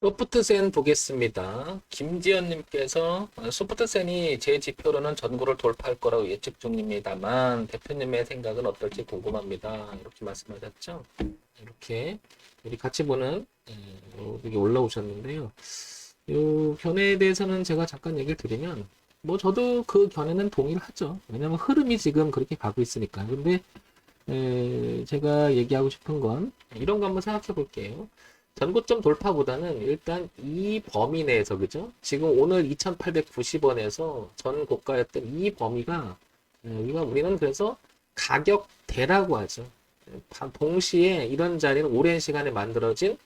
소프트센 보겠습니다. 김지연님께서 소프트센이 제 지표로는 전고를 돌파할 거라고 예측 중입니다만 대표님의 생각은 어떨지 궁금합니다. 이렇게 말씀하셨죠? 이렇게 우리 같이 보는 여기 올라오셨는데요. 이 견해에 대해서는 제가 잠깐 얘기를 드리면 뭐 저도 그 견해는 동일하죠. 왜냐면 흐름이 지금 그렇게 가고 있으니까. 근데 제가 얘기하고 싶은 건 이런 거 한번 생각해 볼게요. 전고점 돌파보다는 일단 이 범위 내에서, 그죠? 지금 오늘 2890원에서 전 고가였던 이 범위가, 우리는 그래서 가격대라고 하죠. 동시에 이런 자리는 오랜 시간에 만들어진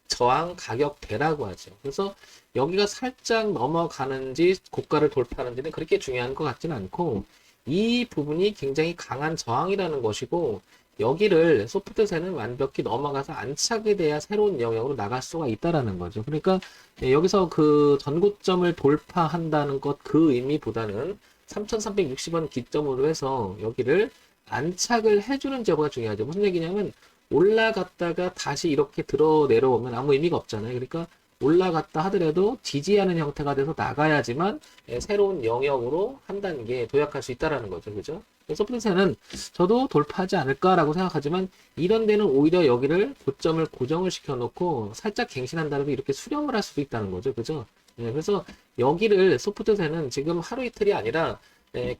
저항 가격대라고 하죠. 그래서 여기가 살짝 넘어가는지 고가를 돌파하는지는 그렇게 중요한 것 같지는 않고, 이 부분이 굉장히 강한 저항이라는 것이고, 여기를 소프트센은 완벽히 넘어가서 안착이 돼야 새로운 영역으로 나갈 수가 있다라는 거죠. 그러니까 여기서 그 전고점을 돌파한다는 것 그 의미보다는 3,360원 기점으로 해서 여기를 안착을 해주는 여부가 중요하죠. 무슨 얘기냐면 올라갔다가 다시 이렇게 들어 내려오면 아무 의미가 없잖아요. 그러니까 올라갔다 하더라도 지지하는 형태가 돼서 나가야지만 새로운 영역으로 한 단계 도약할 수 있다라는 거죠. 그죠? 소프트센은 저도 돌파하지 않을까라고 생각하지만 이런 데는 오히려 여기를 고점을 고정을 시켜놓고 살짝 갱신한 다음에 이렇게 수렴을 할 수도 있다는 거죠. 그죠? 그래서 여기를 소프트센은 지금 하루 이틀이 아니라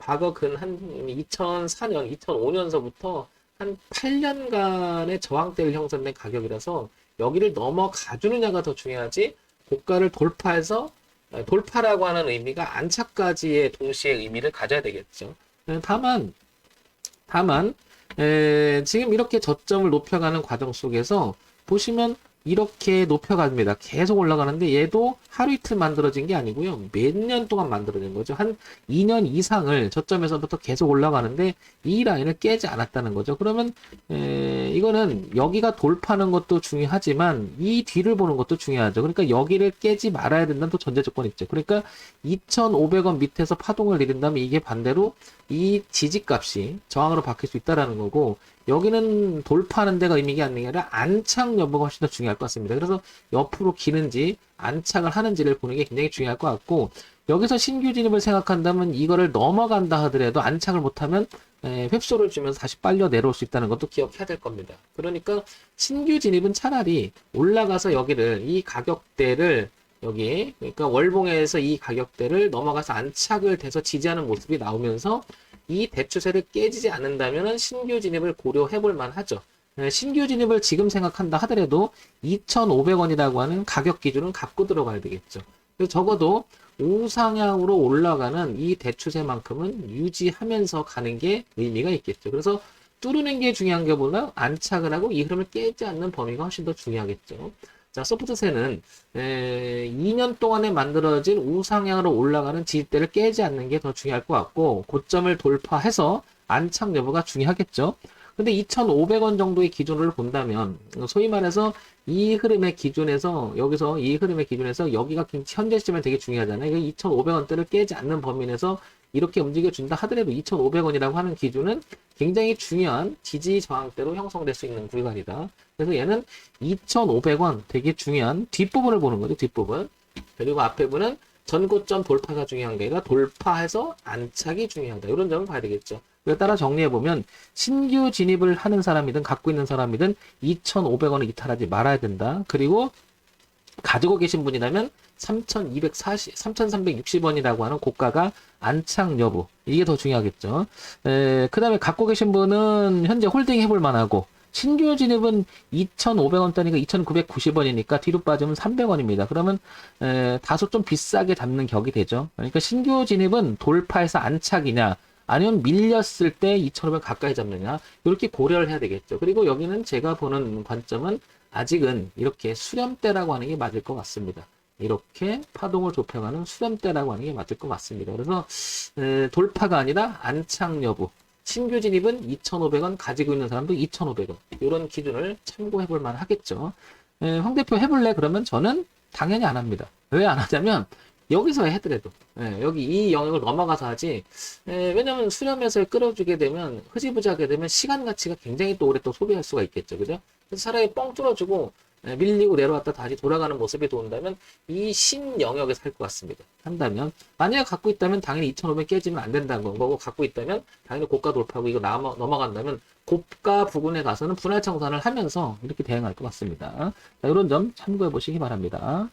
과거 근 한 2004년, 2005년서부터 한 8년간의 저항대를 형성된 가격이라서 여기를 넘어가 주느냐가 더 중요하지 고가를 돌파해서 돌파라고 하는 의미가 안착까지의 동시에 의미를 가져야 되겠죠. 다만 지금 이렇게 저점을 높여가는 과정 속에서 보시면 이렇게 높여갑니다. 계속 올라가는데 얘도 하루 이틀 만들어진 게 아니고요. 몇 년 동안 만들어진 거죠. 한 2년 이상을 저점에서부터 계속 올라가는데 이 라인을 깨지 않았다는 거죠. 그러면 이거는 여기가 돌파하는 것도 중요하지만 이 뒤를 보는 것도 중요하죠. 그러니까 여기를 깨지 말아야 된다는 또 전제 조건이 있죠. 그러니까 2,500원 밑에서 파동을 내린다면 이게 반대로 이 지지값이 저항으로 바뀔 수 있다라는 거고 여기는 돌파하는 데가 의미가 아니라 안착 여부가 훨씬 더 중요할 것 같습니다. 그래서 옆으로 기는지 안착을 하는지를 보는 게 굉장히 중요할 것 같고 여기서 신규 진입을 생각한다면 이거를 넘어간다 하더라도 안착을 못하면 획소를 주면서 다시 빨려 내려올 수 있다는 것도 기억해야 될 겁니다. 그러니까 신규 진입은 차라리 올라가서 여기를 이 가격대를 여기 그러니까 월봉에서 이 가격대를 넘어가서 안착을 돼서 지지하는 모습이 나오면서 이 대추세를 깨지지 않는다면 신규 진입을 고려해 볼 만하죠. 신규 진입을 지금 생각한다 하더라도 2,500원이라고 하는 가격 기준은 갖고 들어가야 되겠죠. 그래서 적어도 우상향으로 올라가는 이 대추세만큼은 유지하면서 가는 게 의미가 있겠죠. 그래서 뚫는 게 중요한 것보다 안착을 하고 이 흐름을 깨지 않는 범위가 훨씬 더 중요하겠죠. 자, 소프트센은 2년 동안에 만들어진 우상향으로 올라가는 지지대를 깨지 않는 게 더 중요할 것 같고 고점을 돌파해서 안착 여부가 중요하겠죠. 근데 2,500원 정도의 기준을 본다면 소위 말해서 이 흐름의 기준에서 여기서 이 흐름의 기준에서 여기가 현재 시점에 되게 중요하잖아요. 2,500원대를 깨지 않는 범위 내에서 이렇게 움직여준다 하더라도 2,500원이라고 하는 기준은 굉장히 중요한 지지 저항대로 형성될 수 있는 구간이다. 그래서 얘는 2,500원 되게 중요한 뒷부분을 보는 거죠. 뒷부분. 그리고 앞에 부분은 전고점 돌파가 중요한 게 아니라 돌파해서 안착이 중요하다. 이런 점을 봐야 되겠죠. 그에 따라 정리해보면 신규 진입을 하는 사람이든 갖고 있는 사람이든 2,500원을 이탈하지 말아야 된다. 그리고 가지고 계신 분이라면 3,360원이라고 하는 고가가 안착 여부. 이게 더 중요하겠죠. 그 다음에 갖고 계신 분은 현재 홀딩 해볼 만하고 신규 진입은 2,500원대니까 2,990원이니까 뒤로 빠지면 300원입니다. 그러면 다소 좀 비싸게 잡는 격이 되죠. 그러니까 신규 진입은 돌파해서 안착이냐 아니면 밀렸을 때 2,500원 가까이 잡느냐 이렇게 고려를 해야 되겠죠. 그리고 여기는 제가 보는 관점은 아직은 이렇게 수렴대라고 하는 게 맞을 것 같습니다. 이렇게 파동을 좁혀가는 수렴대라고 하는 게 맞을 것 같습니다. 그래서 돌파가 아니라 안착 여부. 신규 진입은 2,500원, 가지고 있는 사람도 2,500원. 이런 기준을 참고해 볼 만 하겠죠. 황 대표 해볼래? 그러면 저는 당연히 안 합니다. 왜 안 하냐면 여기서 해더라도 여기 이 영역을 넘어가서 하지. 왜냐면 수렴해서 끌어주게 되면 흐지부지하게 되면 시간 가치가 굉장히 또 오래 또 소비할 수가 있겠죠. 그죠? 그래서 차라리 뻥 뚫어주고 밀리고 내려왔다 다시 돌아가는 모습이 돈다면 이 신영역에 살 것 같습니다. 한다면 만약에 갖고 있다면 당연히 2,500 깨지면 안 된다는 거고, 갖고 있다면 당연히 고가 돌파하고 이거 넘어간다면 고가 부근에 가서는 분할 청산을 하면서 이렇게 대응할 것 같습니다. 자, 이런 점 참고해 보시기 바랍니다.